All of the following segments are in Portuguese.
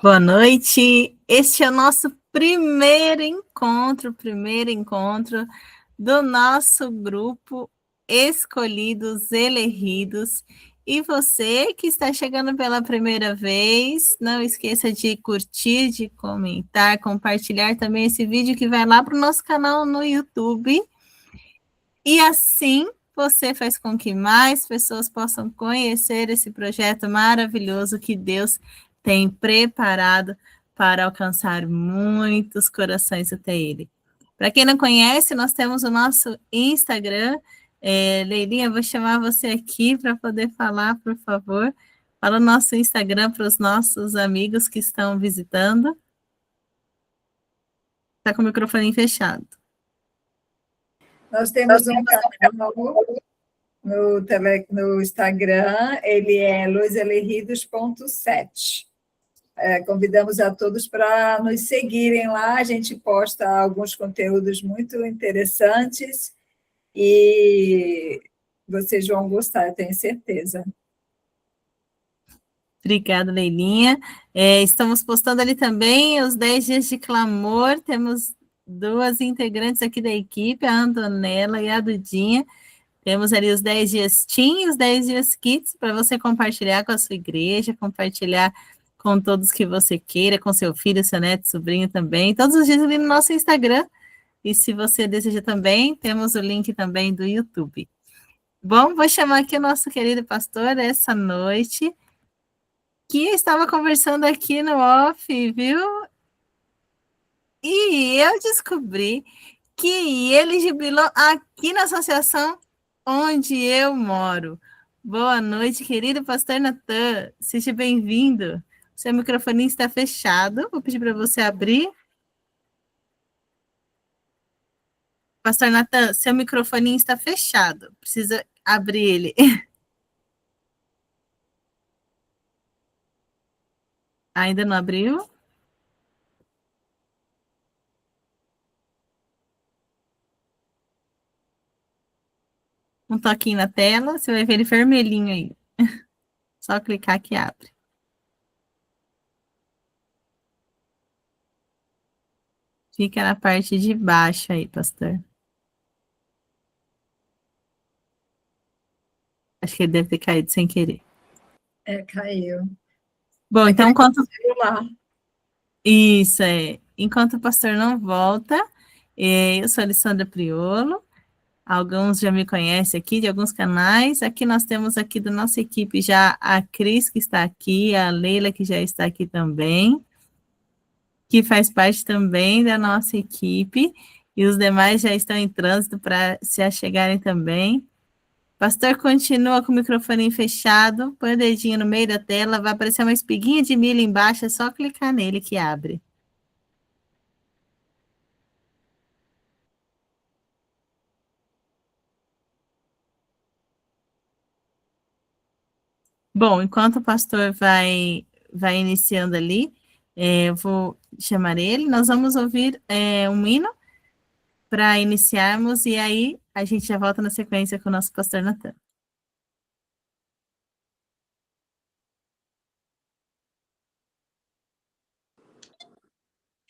Boa noite. Este é o nosso primeiro encontro do nosso grupo Escolhidos, Elerridos. E você que está chegando pela primeira vez, não esqueça de curtir, de comentar, compartilhar também esse vídeo que vai lá para o nosso canal no YouTube. E assim você faz com que mais pessoas possam conhecer esse projeto maravilhoso que Deus tem preparado para alcançar muitos corações até Ele. Para quem não conhece, nós temos o nosso Instagram. Leilinha, vou chamar você aqui para poder falar, por favor. Fala o nosso Instagram para os nossos amigos que estão visitando. Está com o microfone fechado. Nós temos um canal no Instagram, ele é luiselerridos.7. Convidamos a todos para nos seguirem lá, a gente posta alguns conteúdos muito interessantes e vocês vão gostar, eu tenho certeza. Obrigada, Leilinha. Estamos postando ali também os 10 dias de clamor. Temos duas integrantes aqui da equipe, a Antonella e a Dudinha. Temos ali os 10 dias Team e os 10 dias Kids para você compartilhar com a sua igreja, compartilhar com todos que você queira, com seu filho, seu neto, sobrinho também. Todos os dias ali no nosso Instagram. E se você deseja também, temos o link também do YouTube. Bom, vou chamar aqui o nosso querido pastor essa noite, que estava conversando aqui no off, viu? E eu descobri que ele jubilou aqui na associação onde eu moro. Boa noite, querido pastor Natan. Seja bem-vindo. Seu microfone está fechado. Vou pedir para você abrir. Pastor Natan, seu microfone está fechado. Precisa abrir ele. Ainda não abriu? Um toquinho na tela, você vai ver ele vermelhinho aí. Só clicar que abre. Fica na parte de baixo aí, pastor. Acho que ele deve ter caído sem querer. Caiu. Bom, então, enquanto... celular. Isso, enquanto o pastor não volta, eu sou a Alessandra Priolo. Alguns já me conhecem aqui, de alguns canais. Aqui nós temos aqui da nossa equipe já a Cris, que está aqui, a Leila, que já está aqui também, que faz parte também da nossa equipe, e os demais já estão em trânsito para se achegarem também. Pastor continua com o microfone fechado, põe o dedinho no meio da tela, vai aparecer uma espiguinha de milho embaixo, é só clicar nele que abre. Bom, enquanto o pastor vai iniciando ali, eu vou chamar ele, nós vamos ouvir um hino para iniciarmos, e aí a gente já volta na sequência com o nosso pastor Natan.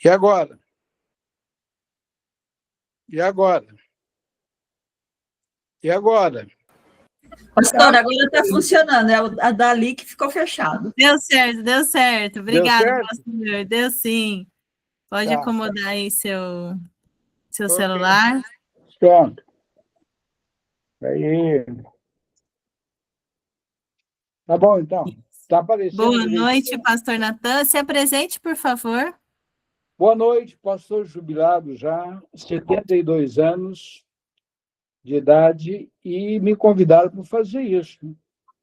E agora? E agora? E agora? Pastor, agora está funcionando, é a dali que ficou fechado. Deu certo. Obrigada, Deu certo? pastor. Deu sim. Pode Tá. acomodar aí seu Ok. celular. Pronto. Aí. Tá bom, então. Tá aparecendo. Boa noite, pastor Natan. Se apresente, por favor. Boa noite, pastor jubilado já, 72 anos de idade, e me convidaram para fazer isso.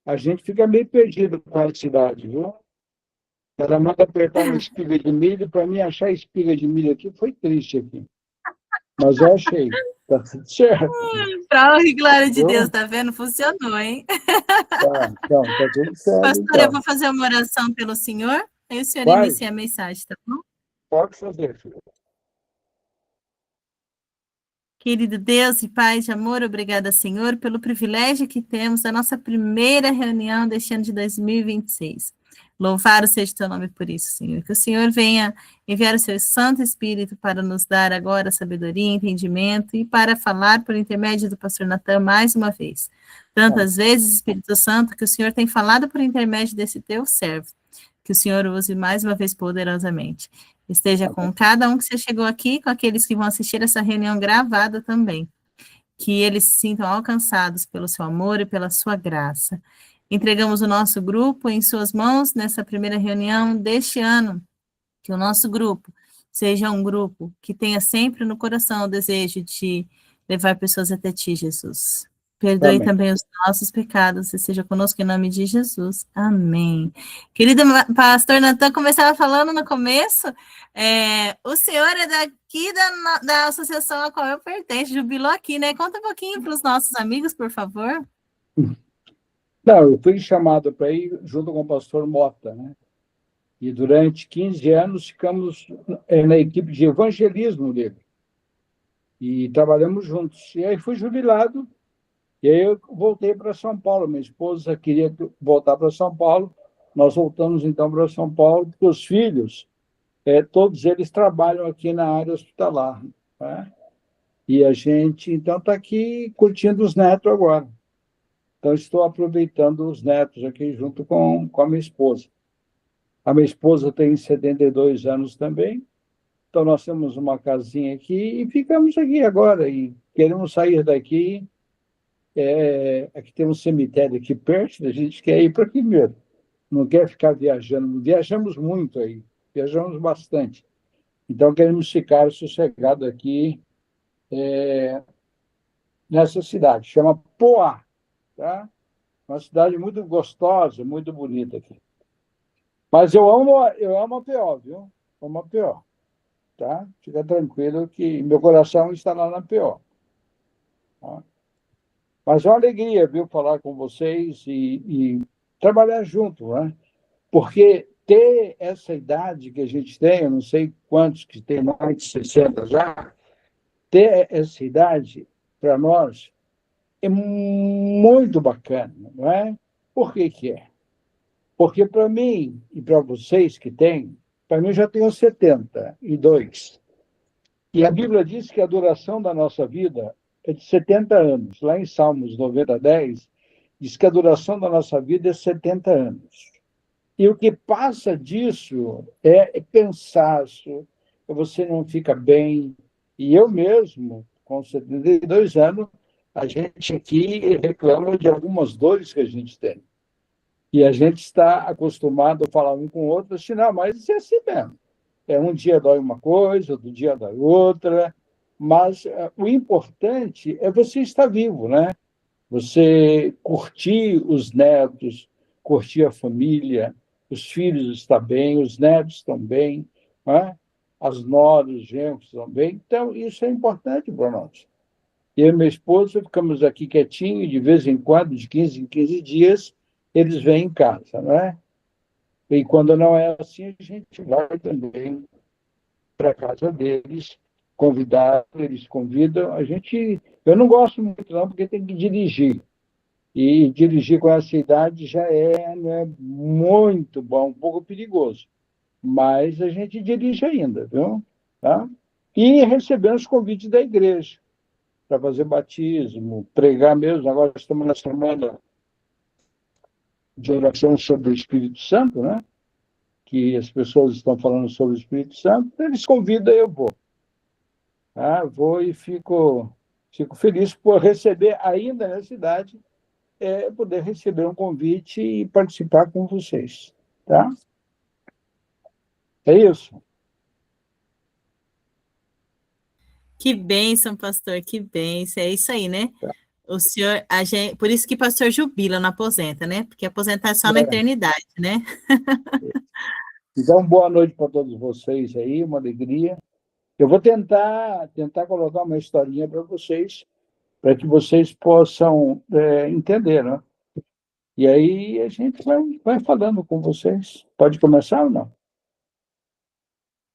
A gente fica meio perdido com a cidade, viu? Ela manda apertar uma espiga de milho, para mim achar espiga de milho aqui foi triste aqui. Mas eu achei, tá tudo certo. Para a glória de Deus, tá vendo? Funcionou, hein? Tá tudo certo. Pastor, então. eu vou fazer uma oração pelo senhor, aí o senhor inicia a mensagem, tá bom? Pode fazer, filho. Querido Deus e Pai de amor, obrigada, Senhor, pelo privilégio que temos da nossa primeira reunião deste ano de 2026. Louvado seja o teu nome por isso, Senhor. Que o Senhor venha enviar o seu Santo Espírito para nos dar agora sabedoria, entendimento e para falar por intermédio do pastor Natan mais uma vez. Tantas vezes, Espírito Santo, que o Senhor tem falado por intermédio desse teu servo. Que o Senhor use mais uma vez poderosamente. Esteja com cada um que você chegou aqui, com aqueles que vão assistir essa reunião gravada também. Que eles se sintam alcançados pelo seu amor e pela sua graça. Entregamos o nosso grupo em suas mãos nessa primeira reunião deste ano. Que o nosso grupo seja um grupo que tenha sempre no coração o desejo de levar pessoas até ti, Jesus. Perdoe Amém. também os nossos pecados e seja conosco em nome de Jesus. Amém. Querido pastor Natan, como eu estava falando no começo, o senhor é daqui da associação a qual eu pertenço, jubilou aqui, né? Conta um pouquinho para os nossos amigos, por favor. Não, eu fui chamado para ir junto com o pastor Mota, né? E durante 15 anos ficamos na equipe de evangelismo dele. E trabalhamos juntos. E aí fui jubilado. E aí eu voltei para São Paulo. Minha esposa queria voltar para São Paulo. Nós voltamos, então, para São Paulo, porque os filhos, todos eles trabalham aqui na área hospitalar. Né? E a gente, então, está aqui curtindo os netos agora. Então, estou aproveitando os netos aqui junto com a minha esposa. A minha esposa tem 72 anos também. Então, nós temos uma casinha aqui e ficamos aqui agora. E queremos sair daqui. Aqui tem um cemitério aqui perto, a gente quer ir para aqui mesmo. Não quer ficar viajando. Viajamos muito aí, viajamos bastante. Então, queremos ficar sossegados aqui nessa cidade. Chama Poá, tá? Uma cidade muito gostosa, muito bonita aqui. Mas eu amo a PO, viu? Amo a PO, tá? Fica tranquilo que meu coração está lá na PO. Tá? Mas é uma alegria, viu, falar com vocês e trabalhar junto, né? Porque ter essa idade que a gente tem, eu não sei quantos que tem mais de 60 já, ter essa idade, para nós, é muito bacana, não é? Por que que é? Porque para mim e para vocês que têm, para mim eu já tenho 72. E a Bíblia diz que a duração da nossa vida é de 70 anos. Lá em Salmos 90:10, diz que a duração da nossa vida é 70 anos. E o que passa disso é cansaço, você não fica bem. E eu mesmo, com 72 anos, a gente aqui reclama de algumas dores que a gente tem. E a gente está acostumado a falar um com o outro, assim, não, mas isso é assim mesmo. Um dia dói uma coisa, outro dia dói outra, mas o importante é você estar vivo, né? Você curtir os netos, curtir a família, os filhos estão bem, os netos estão bem, né? As noras, os genros estão bem. Então, isso é importante para nós. Eu e minha esposa ficamos aqui quietinhos, de vez em quando, de 15 em 15 dias, eles vêm em casa, né? E quando não é assim, a gente vai também para a casa deles, convidar, eles convidam. Eu não gosto muito, não, porque tem que dirigir. E dirigir com essa idade já né, muito bom, um pouco perigoso. Mas a gente dirige ainda, viu? Tá? E recebemos convites da igreja para fazer batismo, pregar mesmo. Agora estamos na semana de oração sobre o Espírito Santo, né? Que as pessoas estão falando sobre o Espírito Santo, eles convidam, eu vou. Tá? Vou e fico feliz por receber, ainda nessa idade, poder receber um convite e participar com vocês. Tá? É isso. Que bênção, pastor, que bênção. É isso aí, né? Tá. O senhor, por isso que pastor jubila, não aposenta, né? Porque aposentar é só na eternidade, né? Então, boa noite para todos vocês aí, uma alegria. Eu vou tentar colocar uma historinha para vocês, para que vocês possam entender, né? E aí a gente vai falando com vocês. Pode começar ou não?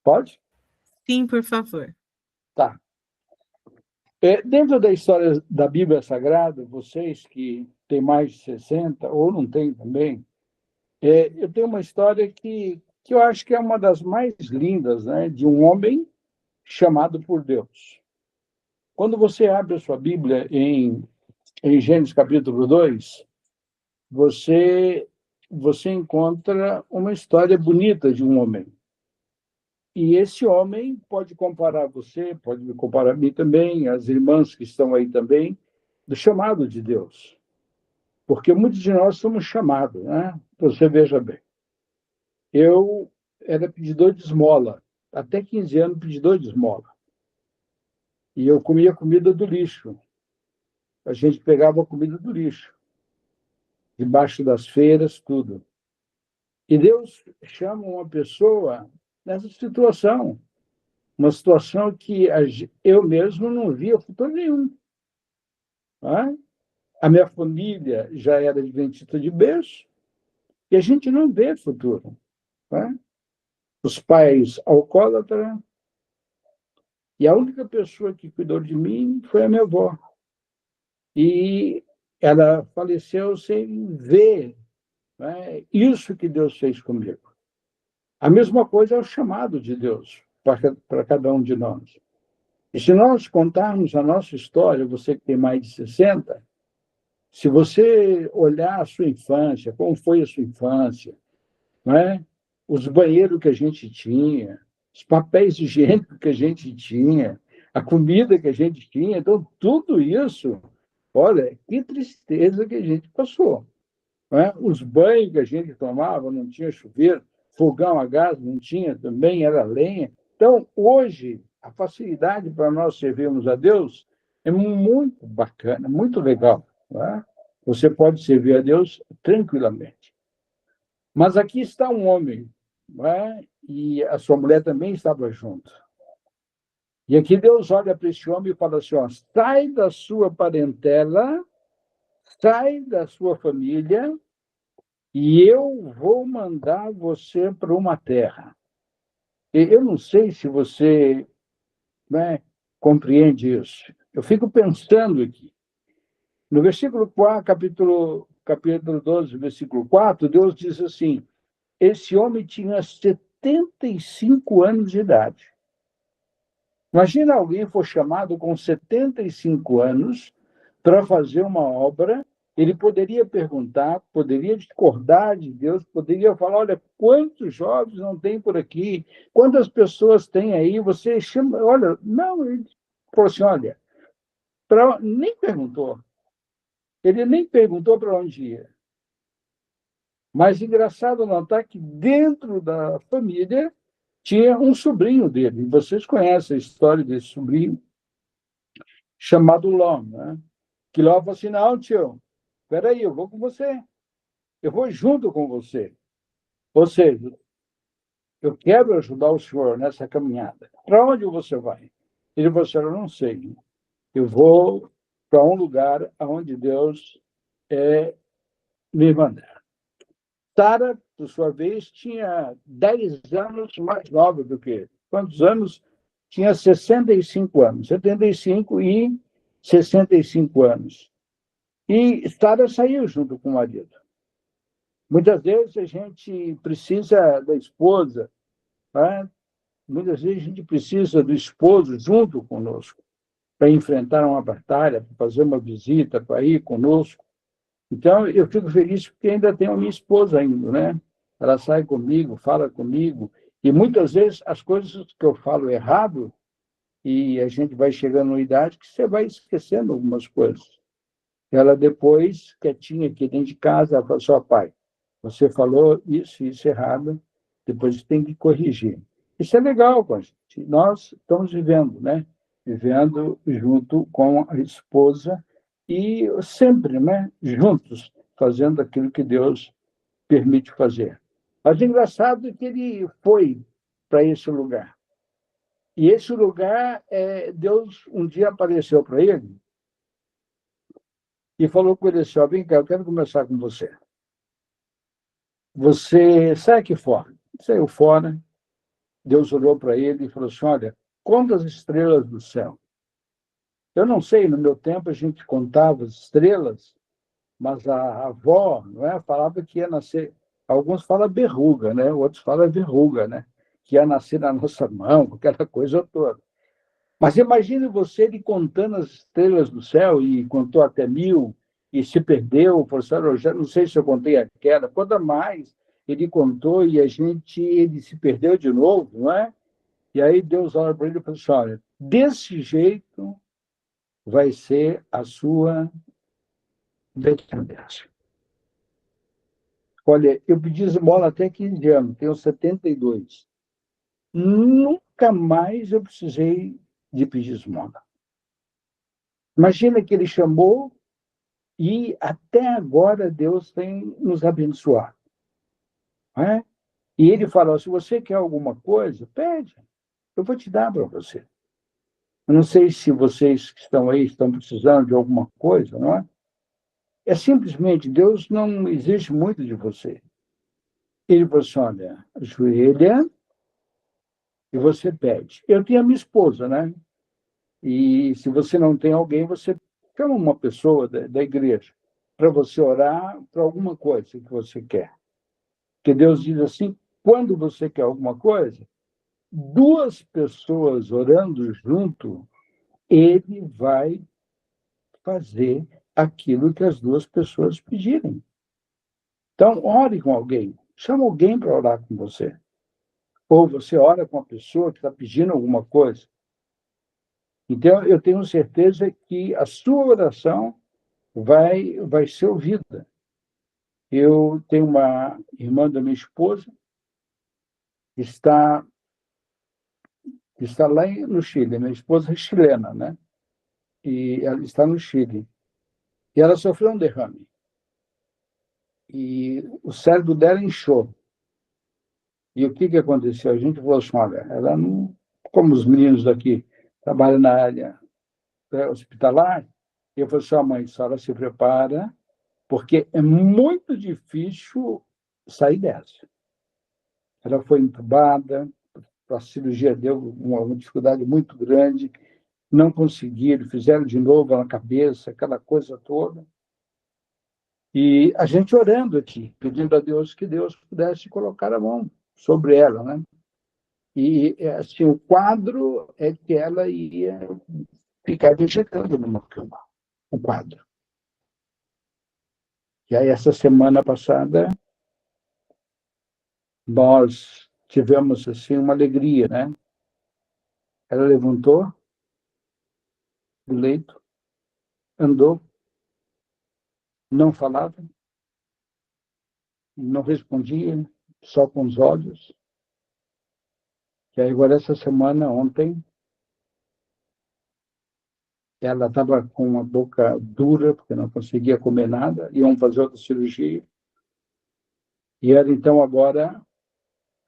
Pode? Sim, por favor. Tá. Dentro da história da Bíblia Sagrada, vocês que têm mais de 60, ou não têm também, eu tenho uma história que eu acho que é uma das mais lindas, né, de um homem chamado por Deus. Quando você abre a sua Bíblia em Gênesis capítulo 2, você encontra uma história bonita de um homem. E esse homem pode comparar você, pode me comparar a mim também, as irmãs que estão aí também, do chamado de Deus. Porque muitos de nós somos chamados, né? Você veja bem. Eu era pedidor de esmola, até 15 anos pedidor de esmola. E eu comia comida do lixo. A gente pegava a comida do lixo, debaixo das feiras, tudo. E Deus chama uma pessoa nessa situação, uma situação que eu mesmo não via futuro nenhum. Tá? A minha família já era adventista de berço, e a gente não vê futuro. Tá? Os pais alcoólatras, e a única pessoa que cuidou de mim foi a minha avó. E ela faleceu sem ver, né, isso que Deus fez comigo. A mesma coisa é o chamado de Deus para cada um de nós. E se nós contarmos a nossa história, você que tem mais de 60, se você olhar a sua infância, como foi a sua infância, não é? Os banheiros que a gente tinha, os papéis higiênicos que a gente tinha, a comida que a gente tinha, então tudo isso, olha, que tristeza que a gente passou. Não é? Os banhos que a gente tomava, não tinha chuveiro, fogão a gás não tinha também, era lenha. Então, hoje, a facilidade para nós servirmos a Deus é muito bacana, muito legal. Não é? Você pode servir a Deus tranquilamente. Mas aqui está um homem, não é? E a sua mulher também estava junto. E aqui Deus olha para esse homem e fala assim, ó, sai da sua parentela, sai da sua família, e eu vou mandar você para uma terra. Eu não sei se você, né, compreende isso. Eu fico pensando aqui. No versículo 4, capítulo 12, versículo 4, Deus diz assim, esse homem tinha 75 anos de idade. Imagina alguém for chamado com 75 anos para fazer uma obra, ele poderia perguntar, poderia discordar de Deus, poderia falar, olha, quantos jovens não tem por aqui? Quantas pessoas tem aí? Você chama... Olha, não, ele falou assim, olha, nem perguntou. Ele nem perguntou para onde ia. Mas engraçado notar que dentro da família tinha um sobrinho dele. Vocês conhecem a história desse sobrinho, chamado Ló, né? Que Ló falou assim, não, tio, espera aí, eu vou com você. Eu vou junto com você. Ou seja, eu quero ajudar o senhor nessa caminhada. Para onde você vai? Ele falou assim, eu não sei. Eu vou para um lugar onde Deus me mandar. Sara, por sua vez, tinha 10 anos mais nova do que ele. Quantos anos? Tinha 65 anos. 75 e 65 anos. E Sara saiu junto com o marido. Muitas vezes a gente precisa da esposa, né? Muitas vezes a gente precisa do esposo junto conosco, para enfrentar uma batalha, para fazer uma visita, para ir conosco. Então, eu fico feliz porque ainda tenho a minha esposa ainda, né? Ela sai comigo, fala comigo, e muitas vezes as coisas que eu falo errado, e a gente vai chegando numa idade que você vai esquecendo algumas coisas. Ela depois, quietinha aqui dentro de casa, ela fala assim, ó, pai, você falou isso errado, depois tem que corrigir. Isso é legal, gente. Nós estamos vivendo, né? Vivendo junto com a esposa e sempre, né? Juntos, fazendo aquilo que Deus permite fazer. Mas o engraçado é que ele foi para esse lugar. E esse lugar, Deus um dia apareceu para ele e falou com ele assim, ó, vem cá, eu quero conversar com você. Você sai aqui fora. Saiu fora, Deus olhou para ele e falou assim, olha, conta as estrelas do céu. Eu não sei, no meu tempo a gente contava as estrelas, mas a avó, não é, falava que ia nascer, alguns falam berruga, né? Outros falam verruga, né? Que ia nascer na nossa mão, aquela coisa toda. Mas imagine você ele contando as estrelas do céu, e contou até 1000, e se perdeu, professor, eu já não sei se eu contei aquela, quanto mais ele contou e ele se perdeu de novo, não é? E aí Deus olha para ele e fala assim, olha, desse jeito vai ser a sua descendência. Olha, eu pedi esmola até 15 anos, tenho 72. Nunca mais eu precisei de pedir esmola. Imagina que ele chamou e até agora Deus tem nos abençoado. Não é? E ele falou, se você quer alguma coisa, pede, eu vou te dar para você. Eu não sei se vocês que estão aí estão precisando de alguma coisa, não é? É simplesmente, Deus não exige muito de você. Ele falou assim, olha, ajoelha e você pede. Eu tenho a minha esposa, né? E se você não tem alguém, você chama uma pessoa da igreja para você orar para alguma coisa que você quer. Porque Deus diz assim, quando você quer alguma coisa, duas pessoas orando junto, ele vai fazer aquilo que as duas pessoas pedirem. Então, ore com alguém. Chama alguém para orar com você. Ou você ora com a pessoa que está pedindo alguma coisa. Então, eu tenho certeza que a sua oração vai ser ouvida. Eu tenho uma irmã da minha esposa que está lá no Chile. Minha esposa é chilena, né? E ela está no Chile. E ela sofreu um derrame. E o cérebro dela inchou. E o que aconteceu? A gente falou assim, olha, ela não... Como os meninos daqui trabalham na área hospitalar, eu falei assim, mãe, a senhora se prepara, porque é muito difícil sair dessa. Ela foi entubada, a cirurgia deu uma dificuldade muito grande, não conseguiram, fizeram de novo na cabeça, aquela coisa toda. E a gente orando aqui, pedindo a Deus que Deus pudesse colocar a mão sobre ela, né? E assim, o quadro é que ela ia ficar vegetando numa cama, o quadro. E aí, essa semana passada, nós tivemos assim uma alegria, né? Ela levantou do leito, andou, não falava, não respondia, só com os olhos. E aí, agora, essa semana, ontem, ela estava com a boca dura, porque não conseguia comer nada, iam fazer outra cirurgia. E ela, então, agora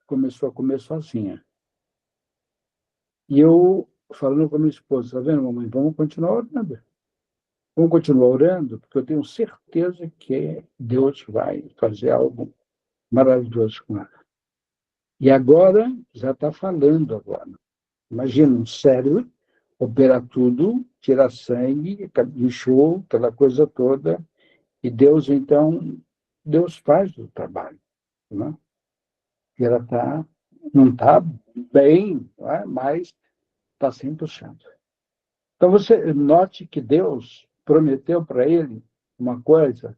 começou a comer sozinha. E eu, falando com a minha esposa, tá vendo, mamãe? Vamos continuar orando. Vamos continuar orando, porque eu tenho certeza que Deus vai fazer algo maravilhoso com ela. E agora, já está falando agora. Imagina, um cérebro, operar tudo, tirar sangue, inchou, aquela coisa toda, e Deus, então, Deus faz o trabalho. Né? E ela não está bem, não é? Mas está 100%. Então, você note que Deus prometeu para ele uma coisa,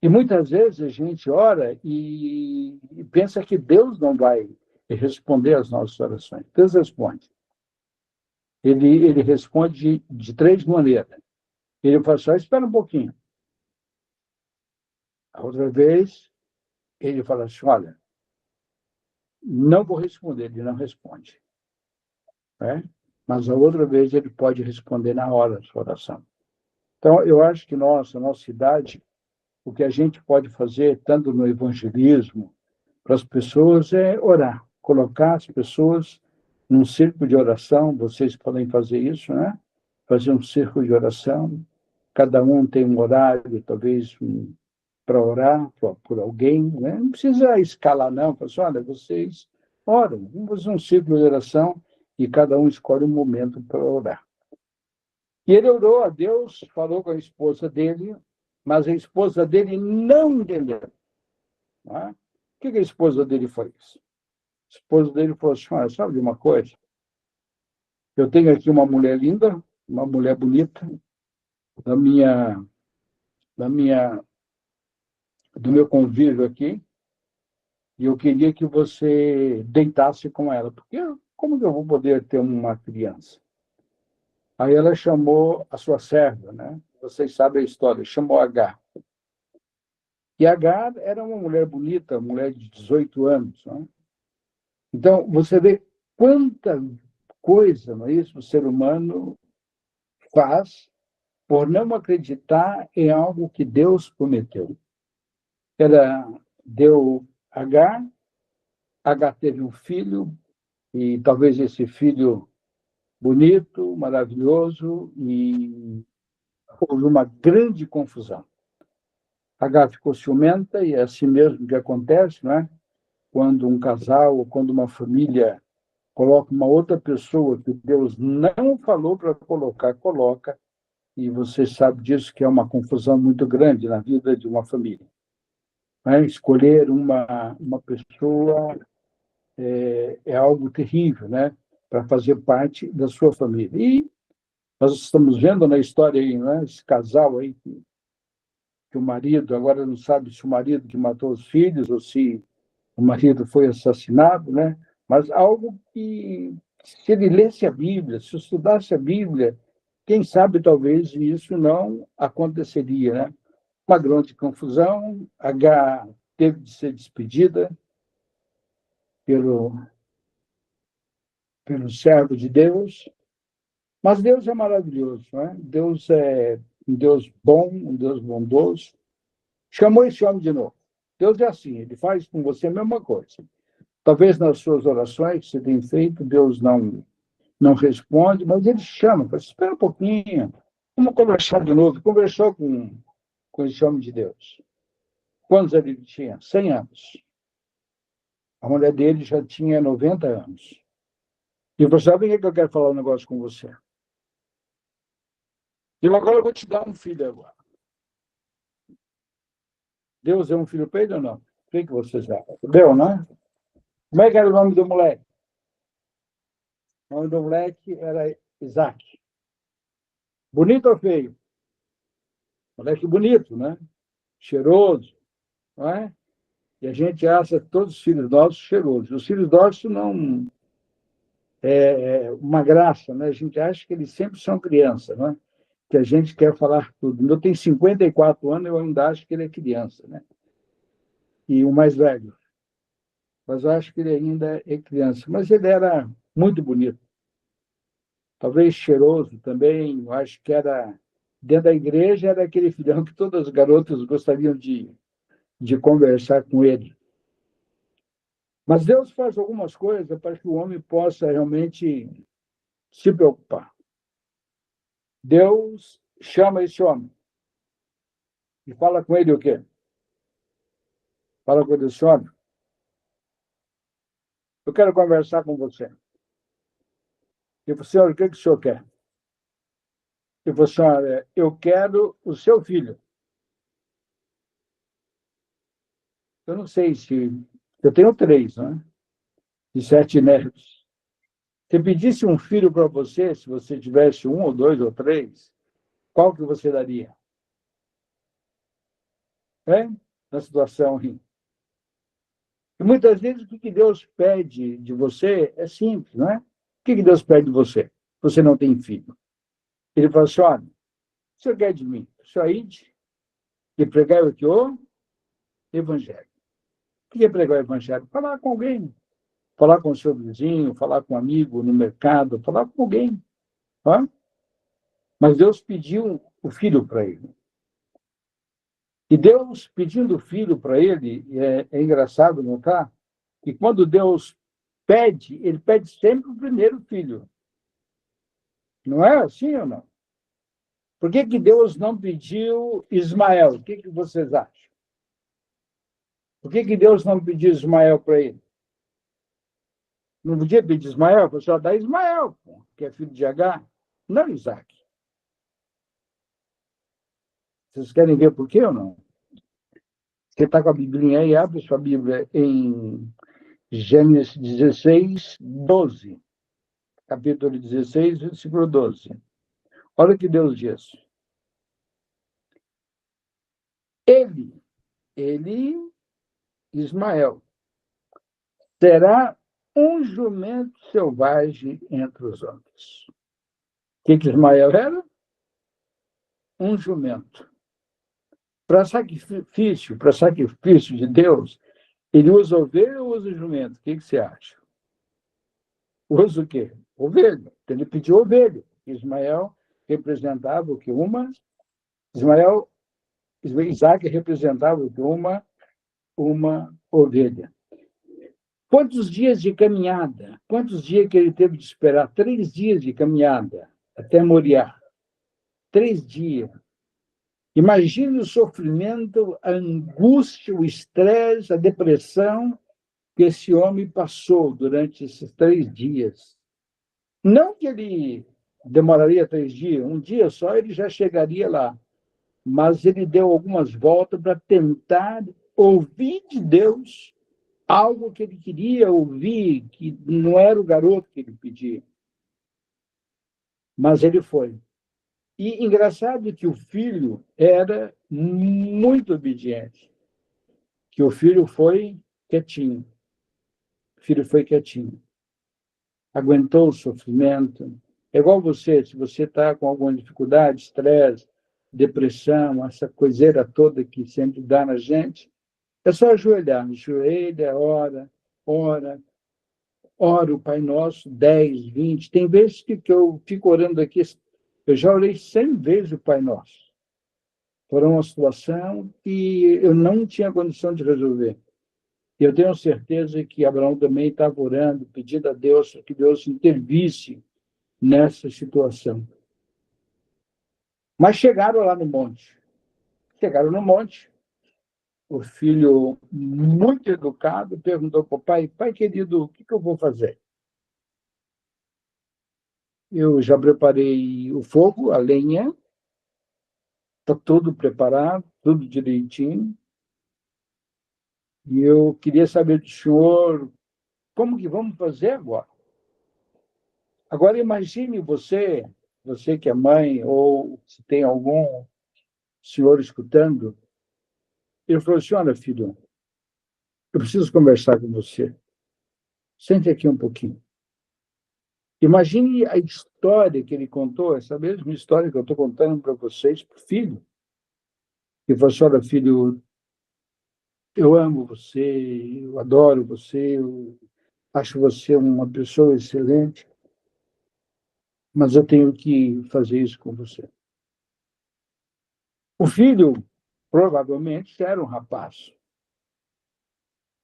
e muitas vezes a gente ora e pensa que Deus não vai responder às nossas orações. Deus responde. Ele responde de 3 maneiras. Ele fala só, espera um pouquinho. A outra vez, ele fala assim, olha, não vou responder, ele não responde. Né? Mas a outra vez ele pode responder na hora da sua oração. Então, eu acho que a nossa idade, o que a gente pode fazer, tanto no evangelismo, para as pessoas, é orar. Colocar as pessoas num círculo de oração, vocês podem fazer isso, né? Fazer um círculo de oração, cada um tem um horário, talvez, para orar por alguém, né? Não precisa escalar, não. Fala assim, olha, vocês oram, vamos fazer um círculo de oração e cada um escolhe um momento para orar. E ele orou a Deus, falou com a esposa dele, mas a esposa dele não entendeu. Não é? O que a esposa dele fez? A esposa dele falou assim, olha, sabe de uma coisa? Eu tenho aqui uma mulher linda, uma mulher bonita, da minha, da minha, do meu convívio aqui, e eu queria que você deitasse com ela, porque como que eu vou poder ter uma criança? Aí ela chamou a sua serva, né? Vocês sabem a história, chamou Agar. E Agar era uma mulher bonita, mulher de 18 anos. Né? Então, você vê quanta coisa, não é isso, o ser humano faz por não acreditar em algo que Deus prometeu. Ela deu Agar, Agar teve um filho, e talvez esse filho bonito, maravilhoso, e houve uma grande confusão. Agar ficou ciumenta, e é assim mesmo que acontece, não é? Quando um casal ou quando uma família coloca uma outra pessoa que Deus não falou para colocar, coloca, e você sabe disso, que é uma confusão muito grande na vida de uma família. Né? Escolher uma pessoa é algo terrível, né? Para fazer parte da sua família. E nós estamos vendo na história aí, né? Esse casal aí, que o marido, agora não sabe se o marido que matou os filhos ou se o marido foi assassinado, né? Mas algo que, se ele lesse a Bíblia, se estudasse a Bíblia, quem sabe talvez isso não aconteceria, né? Uma grande confusão, H teve de ser despedida pelo servo de Deus, mas Deus é maravilhoso, né? Deus é um Deus bom, um Deus bondoso. Chamou esse homem de novo. Deus é assim, ele faz com você a mesma coisa. Talvez nas suas orações que você tem feito, Deus não responde, mas ele chama, fala, espera um pouquinho, vamos conversar de novo. Conversou com esse homem de Deus. Quantos ele tinha? 100 anos. A mulher dele já tinha 90 anos. E falou, sabe o que eu quero falar um negócio com você? Eu agora vou te dar um filho agora. Deus é um filho para ele ou não? O que vocês acham? Deu, né? Como é que era o nome do moleque? O nome do moleque era Isaac. Bonito ou feio? Moleque bonito, né? Cheiroso, não é? E a gente acha todos os filhos nossos cheirosos. Os filhos nossos não é uma graça, né? A gente acha que eles sempre são criança, não é? Que a gente quer falar tudo. Eu tenho 54 anos, eu ainda acho que ele é criança, né? E o mais velho. Mas eu acho que ele ainda é criança. Mas ele era muito bonito. Talvez cheiroso também. Eu acho que era... Dentro da igreja, era aquele filhão que todas as garotas gostariam de conversar com ele. Mas Deus faz algumas coisas para que o homem possa realmente se preocupar. Deus chama esse homem e fala com ele o quê? Fala com ele, homem, eu quero conversar com você. E falou, senhor, o que o senhor quer? Ele falou, senhor, eu quero o seu filho. Eu não sei se... Eu tenho 3, né? De 7 netos. Se pedisse um filho para você, se você tivesse 1 ou 2 ou 3, qual que você daria? Na situação ruim. E muitas vezes o que Deus pede de você é simples, não é? O que Deus pede de você? Você não tem filho. Ele fala assim, olha, o senhor quer de mim? O senhor ide e pregar o que? O evangelho. O que é pregar o evangelho? Falar com alguém. Falar com o seu vizinho, falar com um amigo no mercado, falar com alguém. Tá? Mas Deus pediu o filho para ele. E Deus pedindo o filho para ele, é engraçado notar que quando Deus pede, ele pede sempre o primeiro filho. Não é assim ou não? Por que Deus não pediu Ismael? O que vocês acham? Por que Deus não pediu Ismael para ele? Não podia pedir Ismael? Só dá Ismael, que é filho de Agar, não Isaac. Vocês querem ver por quê ou não? Você está com a Biblinha aí, abre sua Bíblia em Gênesis 16, 12. Capítulo 16, versículo 12. Olha o que Deus diz. Ele, Ismael, será um jumento selvagem entre os homens. O que Ismael era? Um jumento. Para sacrifício de Deus, ele usa ovelha ou usa jumento? O que você acha? Usa o quê? Ovelha. Então, ele pediu ovelha. Ismael representava o que? Isaac representava o que? Uma ovelha. Quantos dias de caminhada? Quantos dias que ele teve de esperar? 3 dias de caminhada até Moriá. 3 dias. Imagine o sofrimento, a angústia, o estresse, a depressão que esse homem passou durante esses 3 dias. Não que ele demoraria 3 dias, um dia só ele já chegaria lá. Mas ele deu algumas voltas para tentar ouvir de Deus algo que ele queria ouvir, que não era o garoto que ele pedia. Mas ele foi. E engraçado que o filho era muito obediente, que o filho foi quietinho. O filho foi quietinho. Aguentou o sofrimento. É igual você, se você está com alguma dificuldade, estresse, depressão, essa coiseira toda que sempre dá na gente, é só ajoelhar. Ajoelha, ora o Pai Nosso, 10, 20. Tem vezes que eu fico orando aqui, eu já orei 100 vezes o Pai Nosso. Por uma situação que eu não tinha condição de resolver. E eu tenho certeza que Abraão também estava orando, pedindo a Deus que Deus intervisse nessa situação. Mas chegaram lá no monte. O filho, muito educado, perguntou para o pai: pai querido, o que eu vou fazer? Eu já preparei o fogo, a lenha, está tudo preparado, tudo direitinho. E eu queria saber do senhor, como que vamos fazer agora? Agora imagine você que é mãe, ou se tem algum senhor escutando, ele falou assim: olha, filho, eu preciso conversar com você. Sente aqui um pouquinho. Imagine a história que ele contou, essa mesma história que eu estou contando para vocês, para o filho. Ele falou assim: olha, filho, eu amo você, eu adoro você, eu acho você uma pessoa excelente, mas eu tenho que fazer isso com você. O filho, provavelmente, era um rapaz.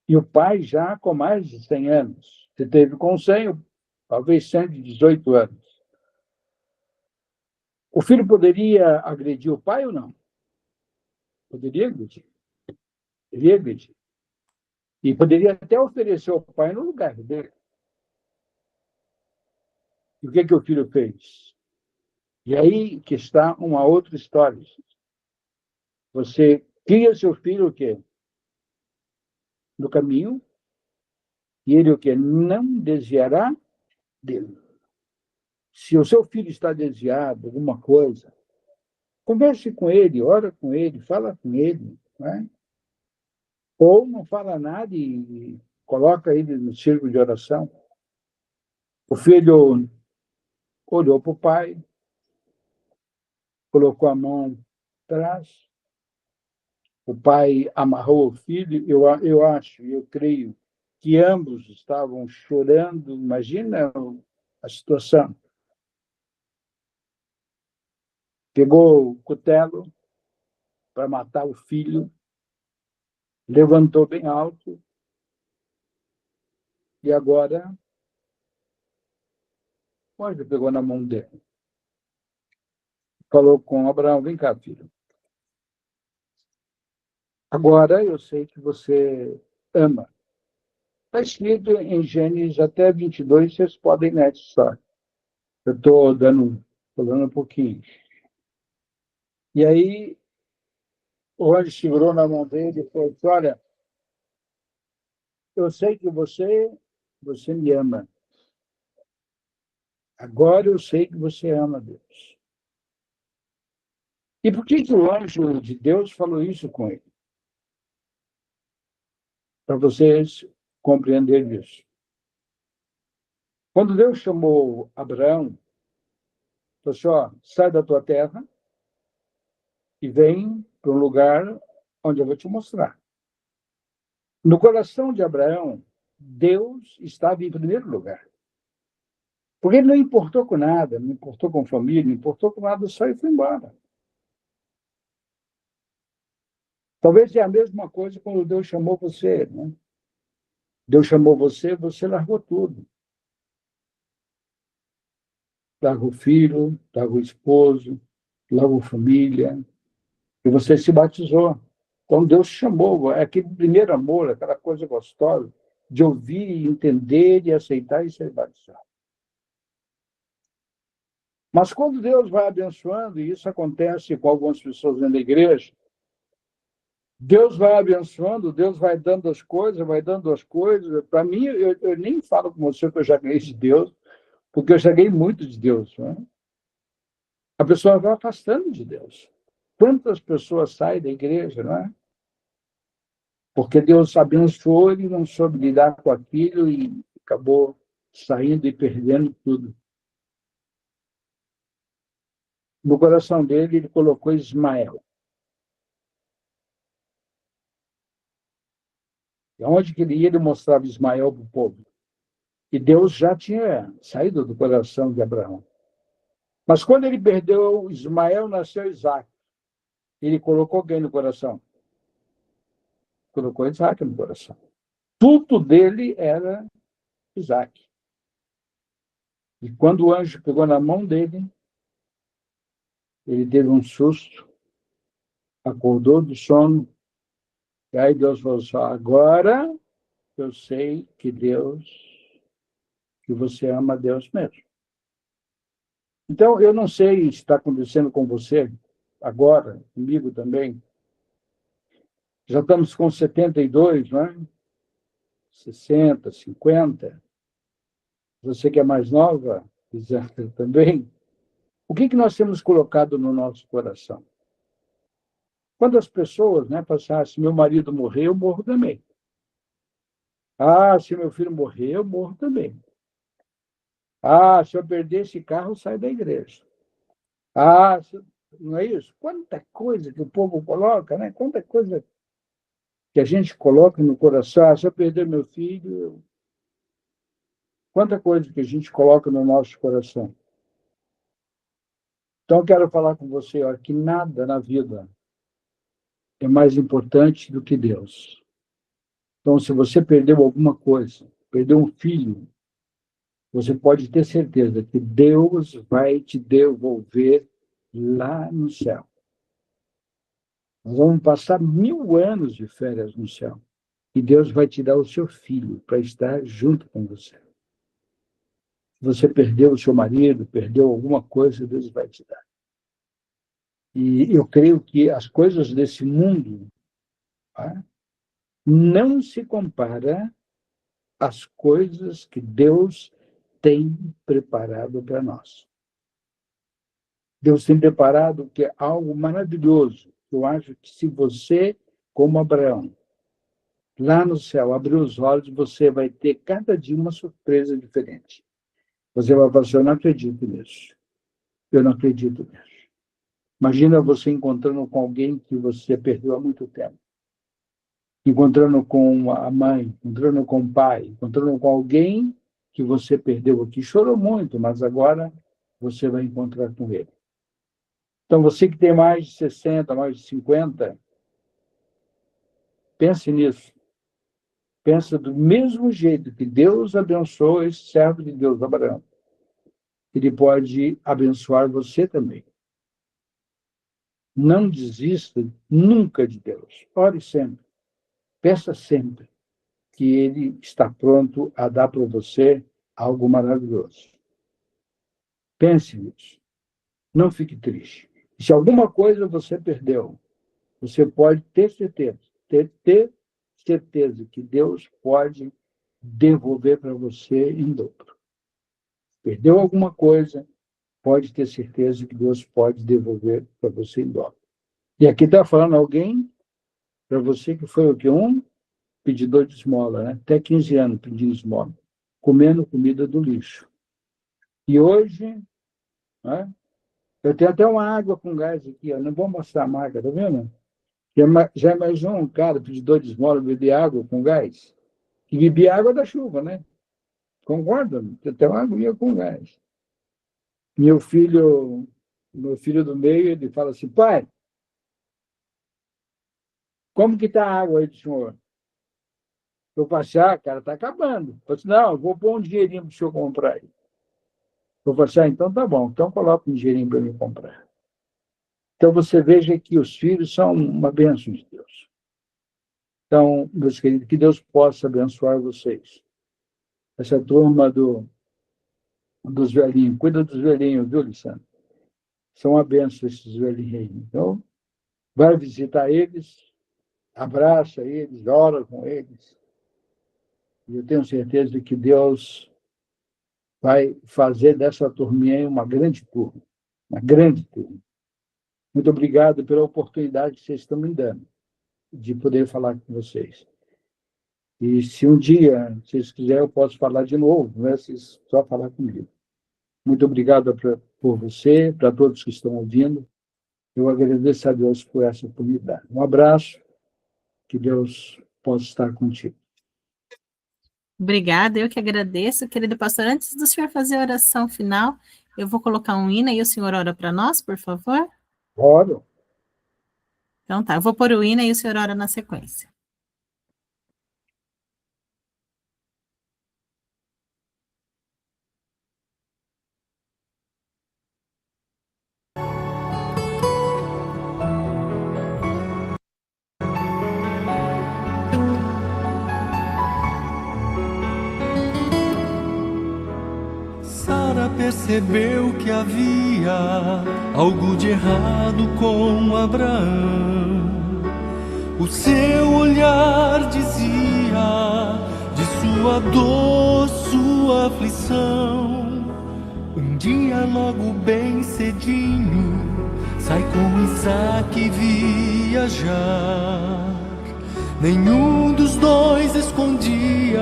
E o pai já com mais de 100 anos. Você teve com 100, talvez 118 anos. O filho poderia agredir o pai ou não? Poderia agredir. Poderia agredir. E poderia até oferecer ao pai no lugar dele. E o que o filho fez? E aí que está uma outra história. Você cria seu filho o quê? No caminho, e ele o quê? Não desviará dele. Se o seu filho está desviado, alguma coisa, converse com ele, ora com ele, fala com ele, né? Ou não fala nada e coloca ele no círculo de oração. O filho olhou para o pai, colocou a mão atrás, o pai amarrou o filho, eu acho, eu creio, que ambos estavam chorando. Imagina a situação. Pegou o cutelo para matar o filho, levantou bem alto, e agora o anjo pegou na mão dele. Falou com Abraão: vem cá, filho. Agora eu sei que você ama. Está escrito em Gênesis até 22, vocês podem ler essa história. Eu estou dando um pouquinho. E aí O anjo segurou na mão dele e falou: olha, eu sei que você me ama. Agora eu sei que você ama Deus. E por que o anjo de Deus falou isso com ele? Para vocês compreenderem isso. Quando Deus chamou Abraão, falou assim: ó, sai da tua terra e vem para um lugar onde eu vou te mostrar. No coração de Abraão, Deus estava em primeiro lugar. Porque ele não importou com nada, não importou com família, não importou com nada, só e foi embora. Talvez seja a mesma coisa quando Deus chamou você, né? Deus chamou você, você largou tudo. Largou o filho, largou o esposo, largou a família, e você se batizou. Então Deus te chamou, é aquele primeiro amor, aquela coisa gostosa de ouvir, entender e aceitar e ser batizado. Mas quando Deus vai abençoando, e isso acontece com algumas pessoas dentro da igreja, Deus vai abençoando, Deus vai dando as coisas, vai dando as coisas. Para mim, eu nem falo com você que eu já ganhei de Deus, porque eu já ganhei muito de Deus. Né? A pessoa vai afastando de Deus. Quantas pessoas saem da igreja, não é? Porque Deus abençoou, ele não soube lidar com aquilo e acabou saindo e perdendo tudo. No coração dele, ele colocou Ismael. E onde que ele ia, ele mostrava Ismael para o povo. E Deus já tinha saído do coração de Abraão. Mas quando ele perdeu Ismael, nasceu Isaac. Ele colocou quem no coração? Colocou Isaac no coração. Tudo dele era Isaac. E quando o anjo pegou na mão dele, ele teve um susto, acordou do sono, e aí Deus falou assim: agora eu sei que você ama Deus mesmo. Então, eu não sei se está acontecendo com você agora, comigo também. Já estamos com 72, não é? 60, 50. Você que é mais nova, também. O que nós temos colocado no nosso coração? Quando as pessoas, né, falam: se meu marido morrer, eu morro também. Ah, se meu filho morrer, eu morro também. Ah, se eu perder esse carro, eu saio da igreja. Ah, não é isso? Quanta coisa que o povo coloca, né? Quanta coisa que a gente coloca no coração. Ah, se eu perder meu filho... Quanta coisa que a gente coloca no nosso coração. Então, eu quero falar com você, ó, que nada na vida é mais importante do que Deus. Então, se você perdeu alguma coisa, perdeu um filho, você pode ter certeza que Deus vai te devolver lá no céu. Nós vamos passar 1000 anos de férias no céu. E Deus vai te dar o seu filho para estar junto com você. Se você perdeu o seu marido, perdeu alguma coisa, Deus vai te dar. E eu creio que as coisas desse mundo, tá, não se compara às coisas que Deus tem preparado para nós. Deus tem preparado que é algo maravilhoso. Eu acho que se você, como Abraão, lá no céu, abrir os olhos, você vai ter cada dia uma surpresa diferente. Você vai falar assim: eu não acredito nisso. Eu não acredito nisso. Imagina você encontrando com alguém que você perdeu há muito tempo. Encontrando com a mãe, encontrando com o pai, encontrando com alguém que você perdeu aqui. Chorou muito, mas agora você vai encontrar com ele. Então, você que tem mais de 60, mais de 50, pense nisso. Pensa do mesmo jeito que Deus abençoou esse servo de Deus, Abraão. Ele pode abençoar você também. Não desista nunca de Deus. Ore sempre. Peça sempre que Ele está pronto a dar para você algo maravilhoso. Pense nisso. Não fique triste. Se alguma coisa você perdeu, você pode ter certeza que Deus pode devolver para você em dobro. Perdeu alguma coisa, pode ter certeza que Deus pode devolver para você em dobro. E aqui está falando alguém, para você que foi o quê? Um pedidor de esmola, né? Até 15 anos pedindo esmola, comendo comida do lixo. E hoje, né? Eu tenho até uma água com gás aqui, eu não vou mostrar a marca, tá vendo? Já imaginou um cara, pedidor de esmola, beber água com gás? Que bebia água da chuva, né? Concorda? Tem uma aguinha com gás. Meu filho do meio, ele fala assim, pai, como que está a água aí do senhor? Eu falei assim, cara, está acabando. Eu falei assim, não, eu vou pôr um dinheirinho para o senhor comprar aí. Eu falei assim, então tá bom, então coloca um dinheirinho para mim comprar. Então você veja que os filhos são uma bênção de Deus. Então, meus queridos, que Deus possa abençoar vocês. Essa turma dos velhinhos, cuida dos velhinhos, viu, Lissandro? São uma bênção esses velhinhos aí. Então, vai visitar eles, abraça eles, ora com eles. E eu tenho certeza de que Deus vai fazer dessa turminha aí uma grande turma. Uma grande turma. Muito obrigado pela oportunidade que vocês estão me dando de poder falar com vocês. E se um dia vocês quiserem, eu posso falar de novo, não é só falar comigo. Muito obrigado por você, para todos que estão ouvindo. Eu agradeço a Deus por essa oportunidade. Um abraço, que Deus possa estar contigo. Obrigada, eu que agradeço, querido pastor. Antes do senhor fazer a oração final, eu vou colocar um hino e o senhor ora para nós, por favor? Oro. Então tá, eu vou pôr o hino e o senhor ora na sequência. Sara percebeu que havia algo de errado com Abraão. O seu olhar dizia de sua dor, sua aflição. Um dia logo bem cedinho sai com Isaque viajar. Nenhum dos dois escondia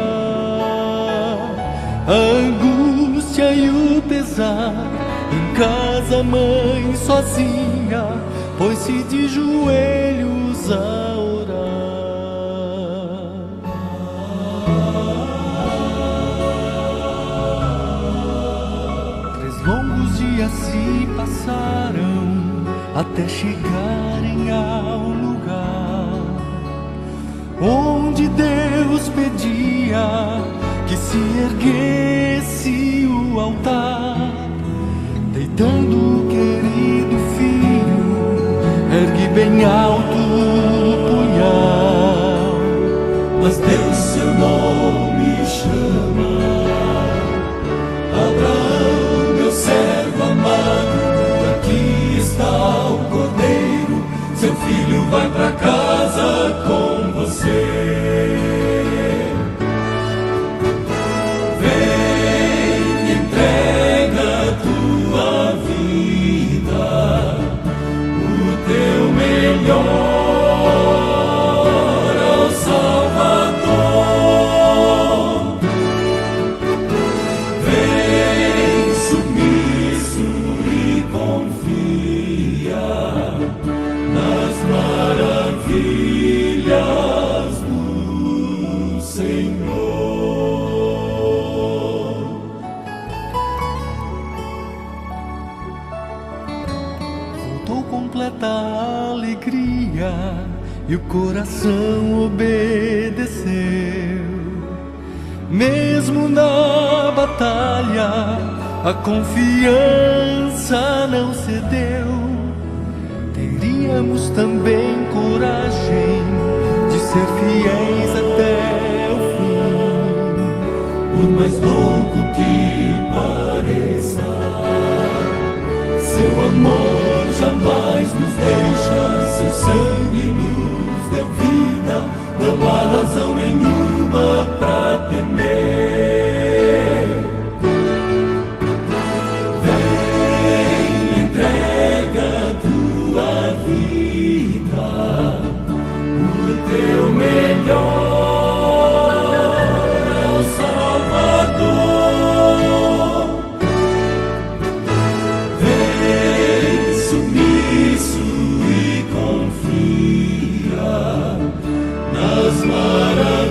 a angústia e o pesar. Em casa a mãe sozinha pôs-se de joelhos a orar. 3 longos dias se passaram até chegarem ao lugar onde Deus pedia que se erguesse o altar. Deitando o querido filho, ergue bem alto o punhal. Mas Deus seu nome chama. Abraão, meu servo amado, aqui está o cordeiro. Seu filho vai para casa com você. Ao Salvador, vem submisso e confia nas maravilhas do Senhor. Voltou completa a alegria e o coração obedeceu. Mesmo na batalha, a confiança não cedeu. Teríamos também coragem de ser fiéis até o fim. Por mais louco que pareça, seu amor jamais nos deixa, seu sangue vida, não há razão nenhuma pra temer. Vem, entrega tua vida, o teu melhor é o Salvador. Vem submisso e confia nas maravilhas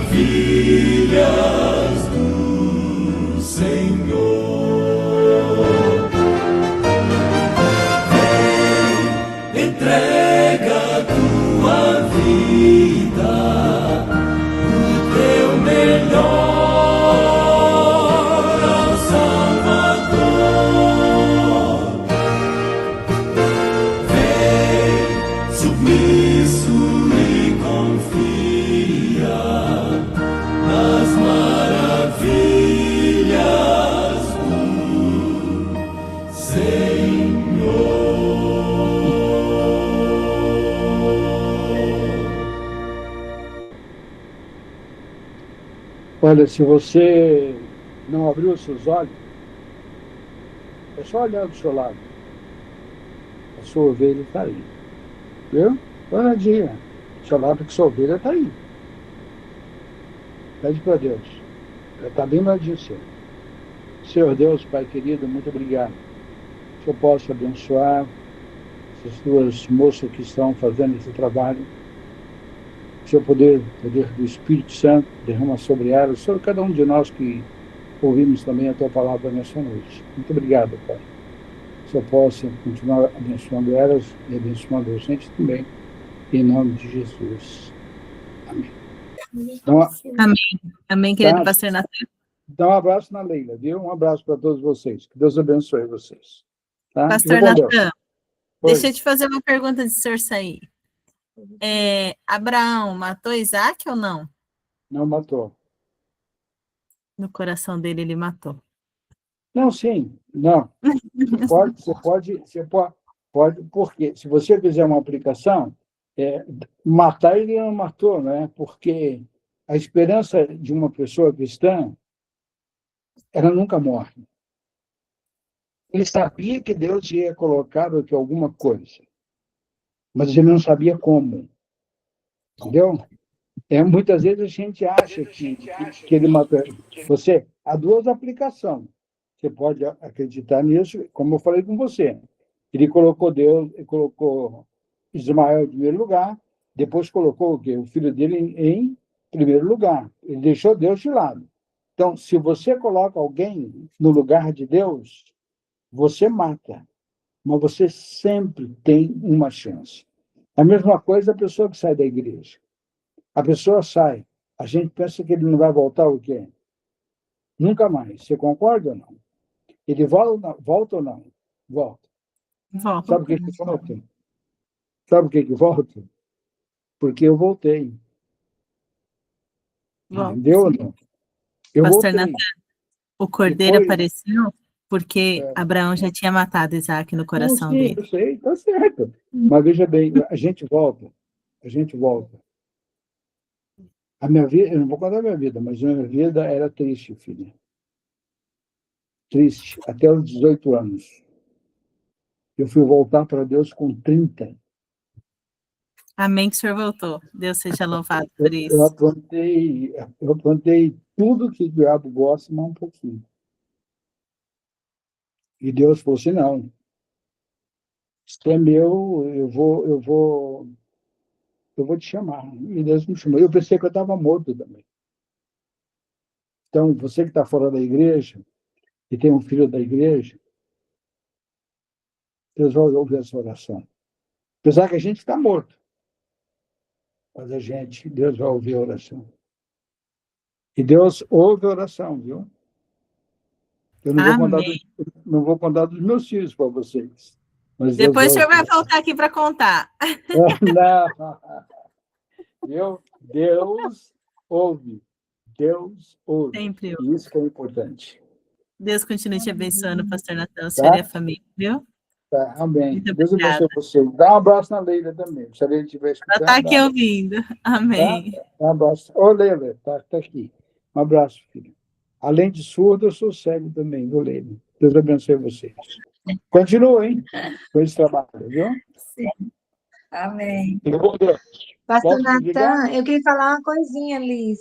do Senhor. Vem, entrega tua vida, o teu melhor ao Salvador. Vem, submisso e confia nas maravilhas do Senhor. Olha, se você não abriu os seus olhos, é só olhar do seu lado. A sua ovelha está aí. Viu? Todo dia. Do seu lado que sua ovelha está aí. Pede para Deus. Ela está bem lá de você. Senhor Deus, Pai querido, muito obrigado. Que o Senhor possa abençoar essas duas moças que estão fazendo esse trabalho. Que o Senhor poder do Espírito Santo derrama sobre elas, sobre cada um de nós que ouvimos também a Tua palavra nessa noite. Muito obrigado, Pai. Que o Senhor possa continuar abençoando elas e abençoando a gente também. Em nome de Jesus. Amém. Então, Amém, querido Tá. pastor Natan. dá um abraço na Leila, viu? Um abraço para todos vocês. Que Deus abençoe vocês. Tá? Pastor Fica com Deus. Natan, Oi. deixa eu te fazer uma pergunta de senhor sair. Abraão matou Isaac ou não? Não matou. No coração dele ele matou. Não, sim. Não. Você pode, porque se você fizer uma aplicação, matar ele não matou, né? Porque a esperança de uma pessoa cristã, ela nunca morre. Ele sabia que Deus ia colocar aqui alguma coisa, mas ele não sabia como. Entendeu? Muitas vezes a gente acha que ele matou. Há duas aplicações. Você pode acreditar nisso, como eu falei com você. Ele colocou Ismael em primeiro lugar, depois colocou o quê? O filho dele em primeiro lugar. Ele deixou Deus de lado. Então, se você coloca alguém no lugar de Deus, você mata, mas você sempre tem uma chance. A mesma coisa a pessoa que sai da igreja. A pessoa sai, a gente pensa que ele não vai voltar o quê? Nunca mais. Você concorda ou não? Ele volta ou não? Volta. Volta. Sabe o que volta? Sabe o que volta? Porque eu voltei. Volta. Entendeu ou não? Eu pastor voltei. Natan, o cordeiro Depois- apareceu porque Abraão já tinha matado Isaac no coração Não, sim, dele. eu sei, tá certo. Mas veja bem, a gente volta. A gente volta. A minha vida, eu não vou contar a minha vida, mas a minha vida era triste, filha. Triste, até os 18 anos. Eu fui voltar para Deus com 30. Amém que o senhor voltou. Deus seja louvado por Eu isso. aprontei tudo que o diabo gosta, mas um pouquinho. E Deus falou assim, não. Isso é meu, eu vou te chamar. E Deus me chamou. Eu pensei que eu estava morto também. Então, você que está fora da igreja, e tem um filho da igreja, Deus vai ouvir essa oração. Apesar que a gente está morto. Mas Deus vai ouvir a oração. E Deus ouve a oração, viu? Eu não vou contar dos meus filhos para vocês. Mas Depois o Deus senhor vai voltar aqui para contar. Não. Viu? Deus ouve. Deus ouve. Sempre. Isso que é importante. Deus continue te abençoando, pastor Natan, o senhor e a família, viu? Tá, amém. Muito Deus obrigada. abençoe você. Dá um abraço na Leila também. Se a Leila estiver Ela escutando, está aqui dá, ouvindo. tá? Amém. Um abraço. Ô, Leila, tá aqui. Um abraço, filho. Além de surdo, eu sou cego também, viu, Leila? Deus abençoe vocês. Continua, hein? Com esse trabalho, viu? Sim. Amém. Pastor Posso ligar? Natan, eu queria falar uma coisinha, Liz.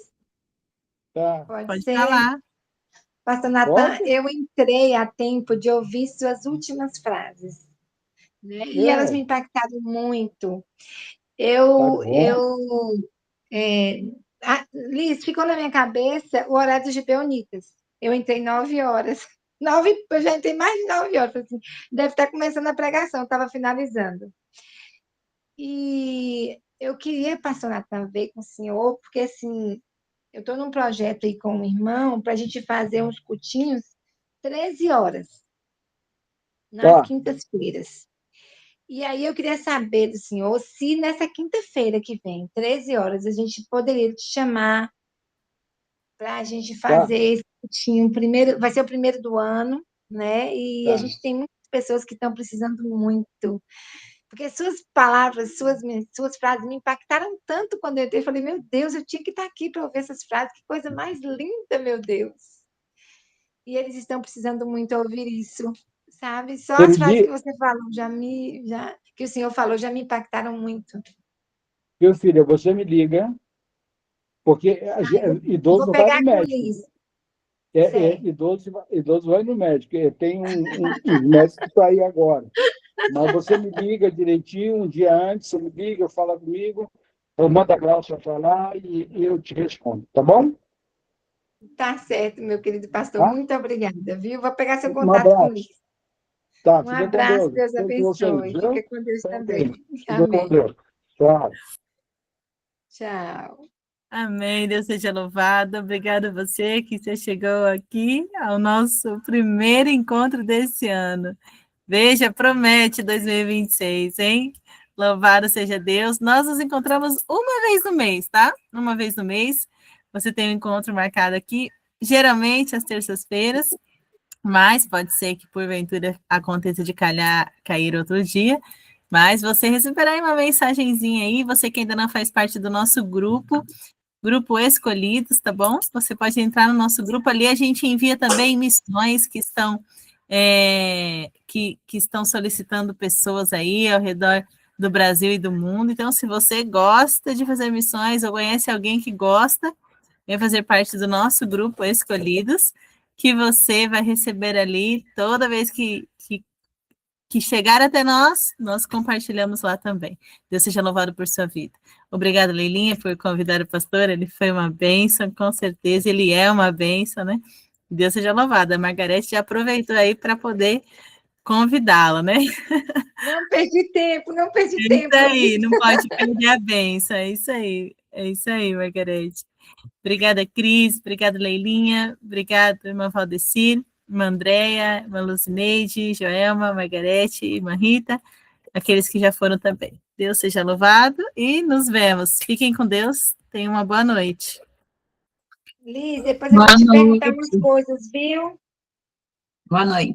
Tá. Pode Pode ser? falar. Pastor Natan, eu entrei a tempo de ouvir suas últimas frases, né? E elas me impactaram muito. Liz, ficou na minha cabeça o horário dos gibeonitas. Eu entrei 9 horas. Eu já entrei mais de 9 horas. Assim, deve estar começando a pregação, estava finalizando. E eu queria, pastor Natan, ver com o senhor, porque assim, eu estou num projeto aí com um irmão para a gente fazer uns cultinhos 13 horas, nas quintas-feiras. E aí eu queria saber do senhor se nessa quinta-feira que vem, 13 horas, a gente poderia te chamar para a gente fazer esse cultinho. Vai ser o primeiro do ano, né? E a gente tem muitas pessoas que estão precisando muito. Porque suas palavras, suas frases me impactaram tanto quando eu entrei. Eu falei, meu Deus, eu tinha que estar aqui para ouvir essas frases. Que coisa mais linda, meu Deus. E eles estão precisando muito ouvir isso, sabe? Só as frases que você falou, que o senhor falou, já me impactaram muito. Meu filho, você me liga, porque idoso vai no médico. Idoso vai no médico. Tem uns médicos que estão aí agora. Mas você me liga direitinho, um dia antes, você me liga, fala comigo, eu mando a Glaucia falar e eu te respondo, tá bom? Tá certo, meu querido pastor. Muito obrigada, viu? Vou pegar seu Um contato abraço. comigo. Tá, Um abraço, Deus abençoe. Fica com Deus também. Fica com Deus. Tchau. Tchau. Amém, Deus seja louvado. Obrigada a você que já chegou aqui ao nosso primeiro encontro desse ano. Veja, promete 2026, hein? Louvado seja Deus. Nós nos encontramos uma vez no mês, tá? Uma vez no mês. Você tem um encontro marcado aqui, geralmente às terças-feiras, mas pode ser que porventura aconteça de cair outro dia. Mas você receberá uma mensagenzinha aí, você que ainda não faz parte do nosso grupo Escolhidos, tá bom? Você pode entrar no nosso grupo ali, a gente envia também missões que estão que estão solicitando pessoas aí ao redor do Brasil e do mundo. Então, se você gosta de fazer missões ou conhece alguém que gosta, vem fazer parte do nosso grupo Escolhidos, que você vai receber ali toda vez que chegar até nós compartilhamos lá também. Deus seja louvado por sua vida. Obrigada, Leilinha, por convidar o pastor. Ele foi uma bênção, com certeza. Ele é uma bênção, né? Deus seja louvado. A Margarete já aproveitou aí para poder convidá-la, né? Não perdi tempo. É isso aí, não pode perder a bênção. É isso aí, Margarete. Obrigada, Cris. Obrigada, Leilinha. Obrigada, irmã Valdecir. Irmã Andréia, irmã Lucineide, Joelma, Margarete, irmã Rita, aqueles que já foram também. Deus seja louvado e nos vemos. Fiquem com Deus. Tenham uma boa noite. Liz, depois eu vou te perguntar umas coisas, viu? Boa noite.